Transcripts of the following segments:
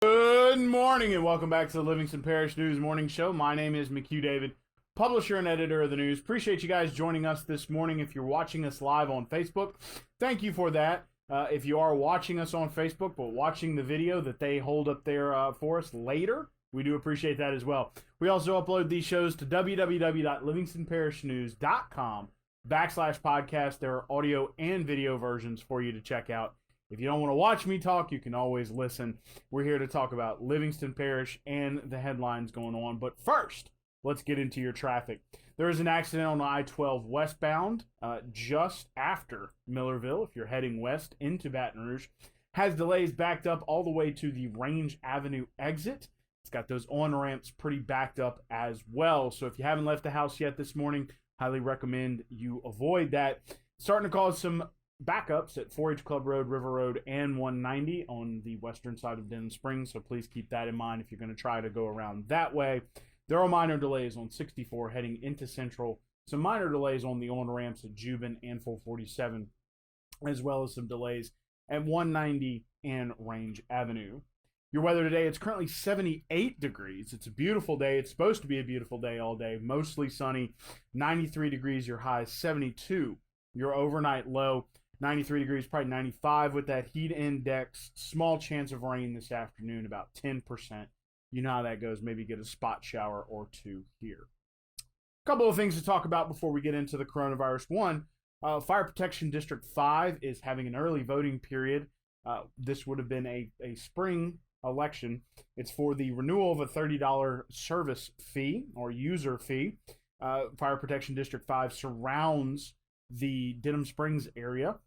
Good morning and welcome back to the Livingston Parish News Morning Show. My name is McHugh David, publisher and editor of the news. Appreciate you guys joining us this morning. If you're watching us live on Facebook, thank you for that. If you are watching us on Facebook but watching the video that they hold up there for us later, we do appreciate that as well. We also upload these shows to www.livingstonparishnews.com/podcast. There are audio and video versions for you to check out. If you don't want to watch me talk, you can always listen. We're here to talk about Livingston Parish and the headlines going on. But first, let's get into your traffic. There is an accident on I-12 westbound just after Millerville, if you're heading west into Baton Rouge. Has delays backed up all the way to the Range Avenue exit. It's got those on-ramps pretty backed up as well. So if you haven't left the house yet this morning, highly recommend you avoid that. Starting to cause some backups at 4-H Club Road, River Road, and 190 on the western side of Denham Springs, so please keep that in mind if you're going to try to go around that way. There are minor delays on 64 heading into Central, some minor delays on the on-ramps at Juban and 447, as well as some delays at 190 and Range Avenue. Your weather today, it's currently 78 degrees. It's a beautiful day. It's supposed to be a beautiful day all day, mostly sunny. 93 degrees, your high 72. Your overnight low 93 degrees, probably 95 with that heat index. Small chance of rain this afternoon, about 10%. You know how that goes. Maybe get a spot shower or two here. A couple of things to talk about before we get into the coronavirus. One, Fire Protection District 5 is having an early voting period. This would have been a spring election. It's for the renewal of a $30 service fee or user fee. Fire Protection District 5 surrounds the Denham Springs area.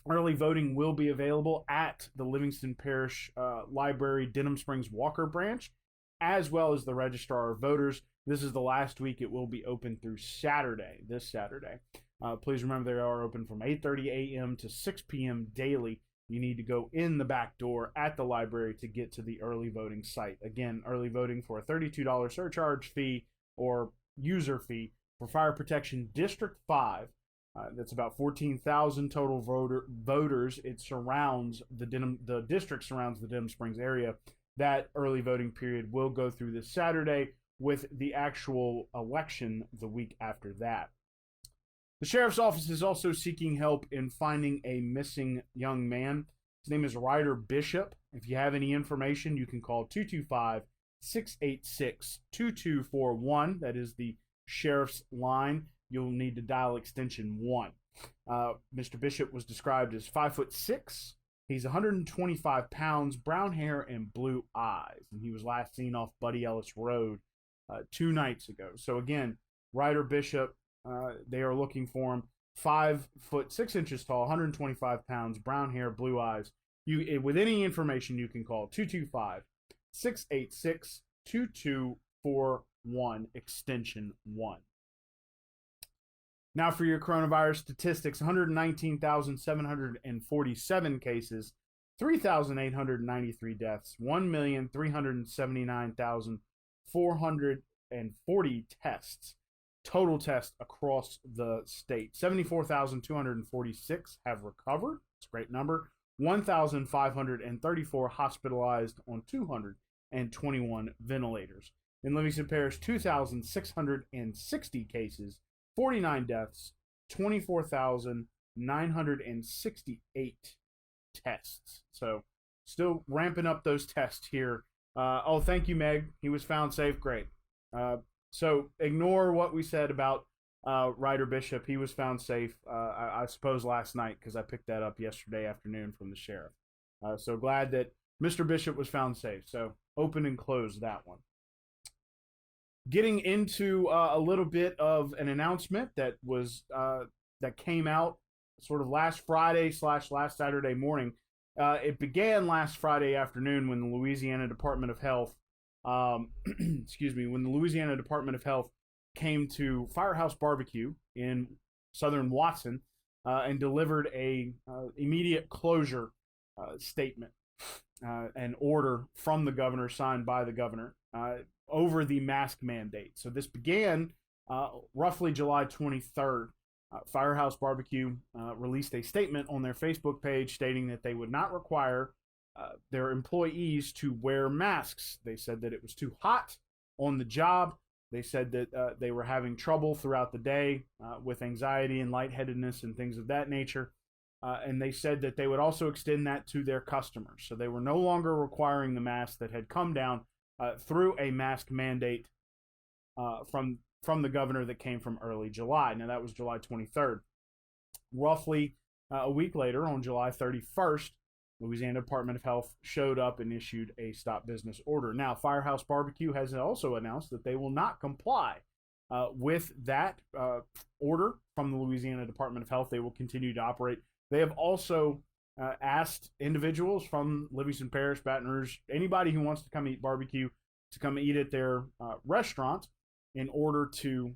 Early voting will be available at the Livingston Parish Library Denham Springs Walker branch, as well as the Registrar of Voters. This is the last week it will be open through Saturday, this Saturday. Please remember they are open from 8:30 a.m. to 6 p.m. daily. You need to go in the back door at the library to get to the early voting site. Again, early voting for a $32 surcharge fee or user fee for Fire Protection District 5. That's about 14,000 total voters. It surrounds the district surrounds the Denham Springs area. That early voting period will go through this Saturday with the actual election the week after that. The Sheriff's Office is also seeking help in finding a missing young man. His name is Ryder Bishop. If you have any information, you can call 225-686-2241. That is the Sheriff's line. You'll need to dial extension 1. Mr. Bishop was described as 5'6". He's 125 pounds, brown hair, and blue eyes. And he was last seen off Buddy Ellis Road 2 nights ago. So again, Ryder Bishop, they are looking for him. 5'6" tall, 125 pounds, brown hair, blue eyes. With any information, you can call 225-686-2241, extension 1. Now for your coronavirus statistics, 119,747 cases, 3,893 deaths, 1,379,440 tests. Total tests across the state. 74,246 have recovered. It's a great number. 1,534 hospitalized on 221 ventilators. In Livingston Parish, 2,660 cases, 49 deaths, 24,968 tests. So still ramping up those tests here. Thank you, Meg. He was found safe. Great. So ignore what we said about Ryder Bishop. He was found safe, I suppose, last night because I picked that up yesterday afternoon from the sheriff. So glad that Mr. Bishop was found safe. So open and close that one. Getting into a little bit of an announcement that was that came out sort of last Friday / last Saturday morning. It began last Friday afternoon when the Louisiana Department of Health, when the Louisiana Department of Health came to Firehouse BBQ in southern Watson and delivered a immediate closure statement, an order from the governor signed by the governor over the mask mandate. So this began roughly July 23rd. Firehouse BBQ released a statement on their Facebook page stating that they would not require their employees to wear masks. They said that it was too hot on the job. They said that they were having trouble throughout the day with anxiety and lightheadedness and things of that nature. And they said that they would also extend that to their customers. So they were no longer requiring the mask that had come down through a mask mandate from the governor that came from early July. Now, that was July 23rd. Roughly a week later, on July 31st, Louisiana Department of Health showed up and issued a stop business order. Now, Firehouse BBQ has also announced that they will not comply with that order from the Louisiana Department of Health. They will continue to operate. They have also asked individuals from Livingston Parish, Baton Rouge, anybody who wants to come eat barbecue, to come eat at their restaurant in order to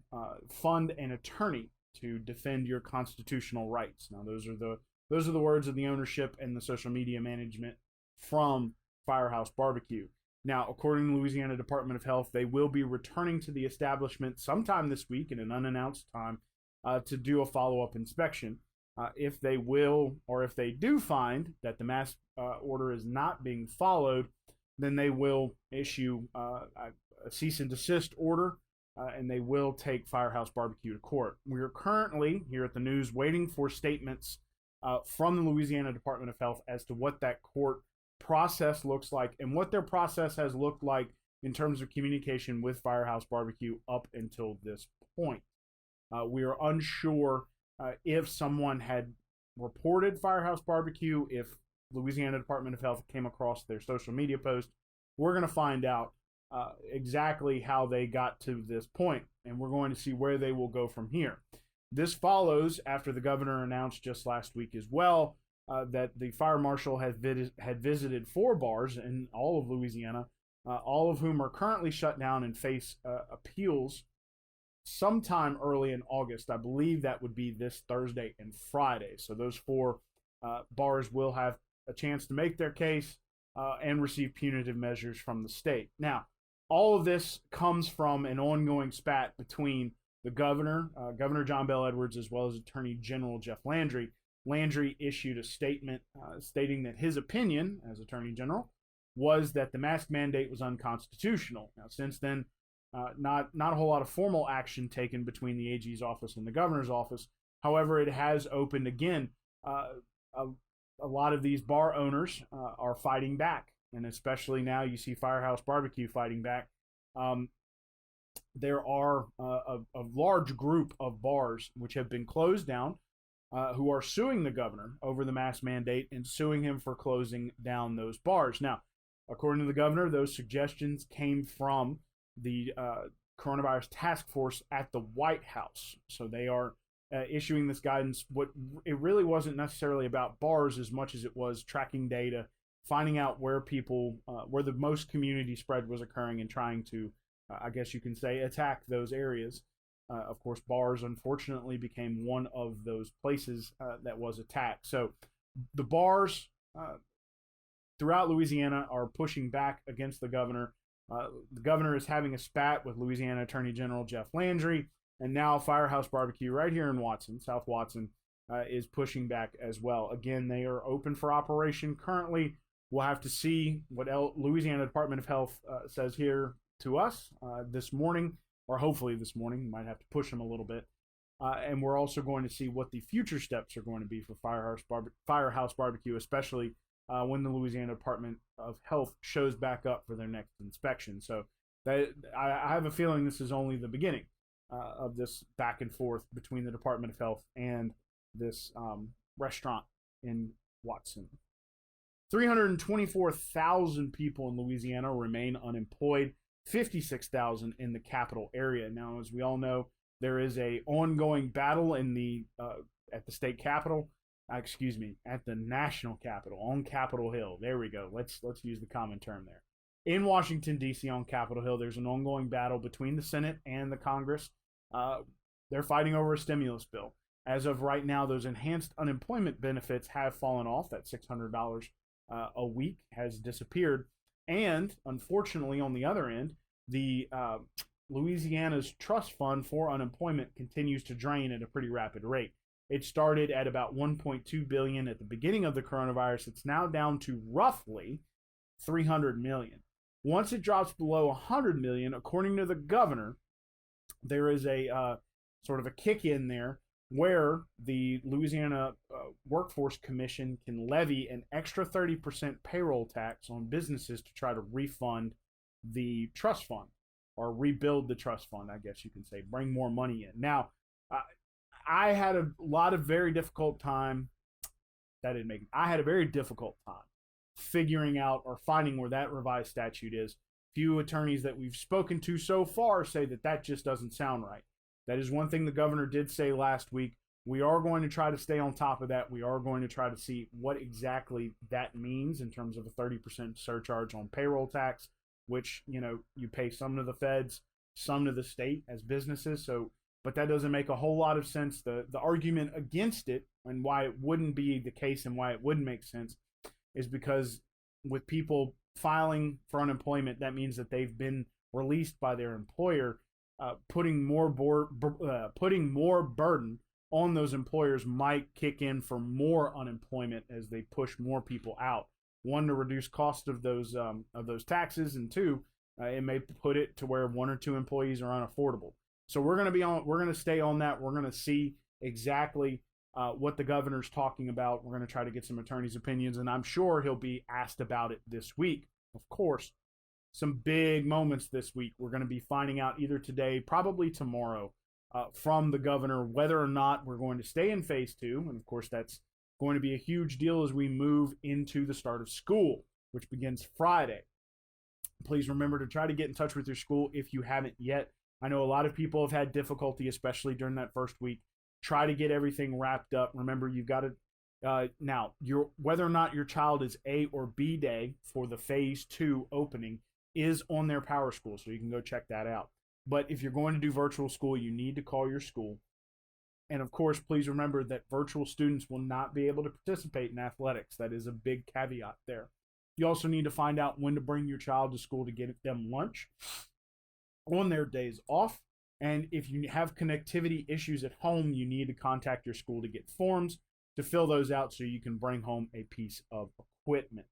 fund an attorney to defend your constitutional rights. Now, those are the words of the ownership and the social media management from Firehouse BBQ. Now, according to the Louisiana Department of Health, they will be returning to the establishment sometime this week in an unannounced time to do a follow-up inspection. If they will, or if they do find that the mask order is not being followed, then they will issue a cease and desist order, and they will take Firehouse BBQ to court. We are currently, here at the news, waiting for statements from the Louisiana Department of Health as to what that court process looks like and what their process has looked like in terms of communication with Firehouse BBQ up until this point. We are unsure if someone had reported Firehouse BBQ, if Louisiana Department of Health came across their social media post. We're going to find out exactly how they got to this point, and we're going to see where they will go from here. This follows after the governor announced just last week as well that the fire marshal had visited 4 bars in all of Louisiana, all of whom are currently shut down and face appeals sometime early in August. I believe that would be this Thursday and Friday. So those 4 bars will have a chance to make their case and receive punitive measures from the state. Now, all of this comes from an ongoing spat between the governor, Governor John Bel Edwards, as well as Attorney General Jeff Landry. Landry issued a statement stating that his opinion as Attorney General was that the mask mandate was unconstitutional. Now, since then, not a whole lot of formal action taken between the AG's office and the governor's office. However, it has opened again. A lot of these bar owners are fighting back, and especially now you see Firehouse BBQ fighting back. There are a large group of bars which have been closed down who are suing the governor over the mask mandate and suing him for closing down those bars. Now, according to the governor, those suggestions came from the coronavirus task force at the White House. So they are issuing this guidance. What it really wasn't necessarily about bars as much as it was tracking data, finding out where people, where the most community spread was occurring, and trying to, I guess you can say, attack those areas. Of course, bars unfortunately became one of those places that was attacked. So the bars throughout Louisiana are pushing back against the governor. The governor is having a spat with Louisiana Attorney General Jeff Landry, and now Firehouse BBQ right here in Watson, South Watson, is pushing back as well. Again, they are open for operation currently. We'll have to see what Louisiana Department of Health says here to us this morning, or hopefully this morning. Might have to push them a little bit. And we're also going to see what the future steps are going to be for Firehouse BBQ, especially when the Louisiana Department of Health shows back up for their next inspection. So I have a feeling this is only the beginning of this back and forth between the Department of Health and this restaurant in Watson. 324,000 people in Louisiana remain unemployed, 56,000 in the capital area. Now, as we all know, there is a ongoing battle in the at the state capitol. At the national capitol on Capitol Hill. There we go. Let's use the common term there. In Washington, D.C. on Capitol Hill, there's an ongoing battle between the Senate and the Congress. They're fighting over a stimulus bill. As of right now, those enhanced unemployment benefits have fallen off. That $600 a week has disappeared. And unfortunately, on the other end, the Louisiana's trust fund for unemployment continues to drain at a pretty rapid rate. It started at about 1.2 billion at the beginning of the coronavirus. It's now down to roughly 300 million. Once it drops below 100 million, according to the governor, there is a sort of a kick in there where the Louisiana Workforce Commission can levy an extra 30% payroll tax on businesses to try to refund the trust fund, or rebuild the trust fund, I guess you can say, bring more money in. Now, I had a lot of very difficult time. I had a very difficult time figuring out or finding where that revised statute is. Few attorneys that we've spoken to so far say that that just doesn't sound right. That is one thing the governor did say last week. We are going to try to stay on top of that. We are going to try to see what exactly that means in terms of a 30% surcharge on payroll tax, which, you pay some to the feds, some to the state as businesses. But that doesn't make a whole lot of sense. The argument against it, and why it wouldn't be the case and why it wouldn't make sense, is because with people filing for unemployment, that means that they've been released by their employer. Putting more burden on those employers might kick in for more unemployment as they push more people out. One, to reduce cost of those taxes, and two, it may put it to where one or two employees are unaffordable. So we're going to stay on that. We're going to see exactly what the governor's talking about. We're going to try to get some attorneys' opinions, and I'm sure he'll be asked about it this week. Of course, some big moments this week. We're going to be finding out either today, probably tomorrow, from the governor whether or not we're going to stay in phase 2. And of course, that's going to be a huge deal as we move into the start of school, which begins Friday. Please remember to try to get in touch with your school if you haven't yet. I know a lot of people have had difficulty, especially during that first week. Try to get everything wrapped up. Remember, you've got to now, whether or not your child is A or B day for the phase 2 opening is on their Power School, so you can go check that out. But if you're going to do virtual school, you need to call your school. And of course, please remember that virtual students will not be able to participate in athletics. That is a big caveat there. You also need to find out when to bring your child to school to get them lunch on their days off. And if you have connectivity issues at home, you need to contact your school to get forms to fill those out so you can bring home a piece of equipment.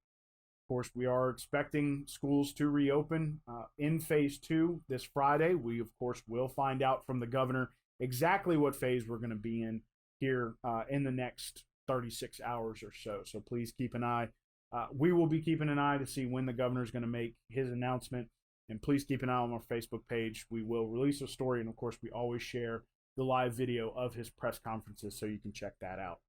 Of course, we are expecting schools to reopen in phase 2 this Friday. We, of course, will find out from the governor exactly what phase we're going to be in here in the next 36 hours or so. So please keep an eye. We will be keeping an eye to see when the governor is going to make his announcement. And please keep an eye on our Facebook page. We will release a story. And, of course, we always share the live video of his press conferences, so you can check that out.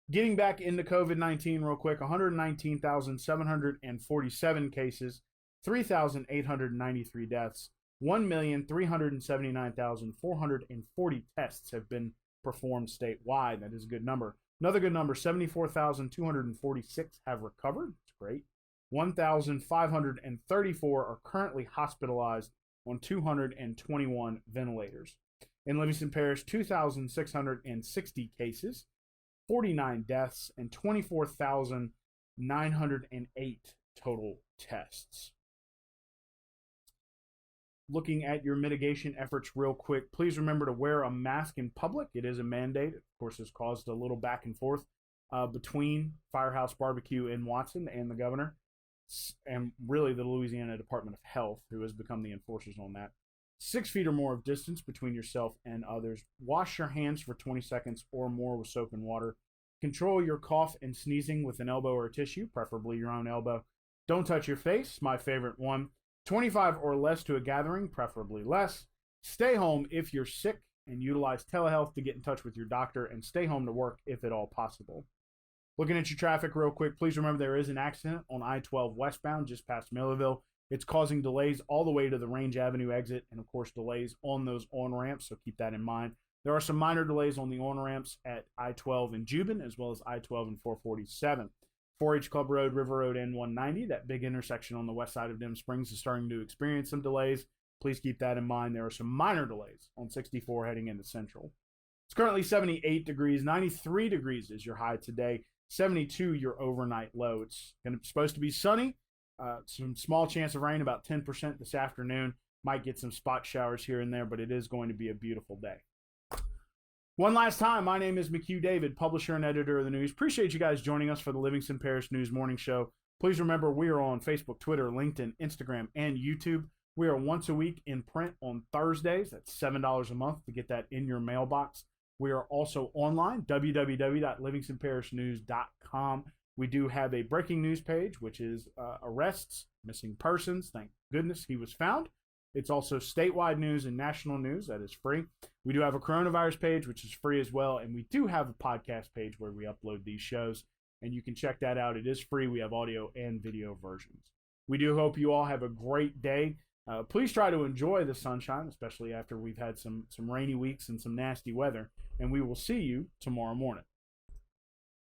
Getting back into COVID-19 real quick, 119,747 cases, 3,893 deaths, 1,379,440 tests have been performed statewide. That is a good number. Another good number, 74,246 have recovered. That's great. 1,534 are currently hospitalized on 221 ventilators. In Livingston Parish, 2,660 cases, 49 deaths, and 24,908 total tests. Looking at your mitigation efforts real quick, please remember to wear a mask in public. It is a mandate. Of course, it's caused a little back and forth between Firehouse BBQ in Watson and the governor, and really the Louisiana Department of Health, who has become the enforcers on that. 6 feet or more of distance between yourself and others. Wash your hands for 20 seconds or more with soap and water. Control your cough and sneezing with an elbow or a tissue, preferably your own elbow. Don't touch your face, my favorite one. 25 or less to a gathering, preferably less. Stay home if you're sick, and utilize telehealth to get in touch with your doctor, and stay home to work if at all possible. Looking at your traffic real quick, please remember there is an accident on I-12 westbound just past Millerville. It's causing delays all the way to the Range Avenue exit, and of course delays on those on-ramps, so keep that in mind. There are some minor delays on the on-ramps at I-12 in Juban, as well as I-12 and 447. 4-H Club Road, River Road, N190, that big intersection on the west side of Dim Springs, is starting to experience some delays. Please keep that in mind. There are some minor delays on 64 heading into Central. It's currently 78 degrees. 93 degrees is your high today. 72 your overnight low. It's supposed to be sunny. Some small chance of rain, about 10% this afternoon. Might get some spot showers here and there, but it is going to be a beautiful day. One last time, my name is McHugh David, publisher and editor of the news. Appreciate you guys joining us for the Livingston Parish News Morning Show. Please remember, we are on Facebook, Twitter, LinkedIn, Instagram, and YouTube. We are once a week in print on Thursdays. That's $7 a month to get that in your mailbox. We are also online, www.livingstonparishnews.com. We do have a breaking news page, which is arrests, missing persons. Thank goodness he was found. It's also statewide news and national news. That is free. We do have a coronavirus page, which is free as well. And we do have a podcast page where we upload these shows. And you can check that out. It is free. We have audio and video versions. We do hope you all have a great day. Please try to enjoy the sunshine, especially after we've had some rainy weeks and some nasty weather. And we will see you tomorrow morning.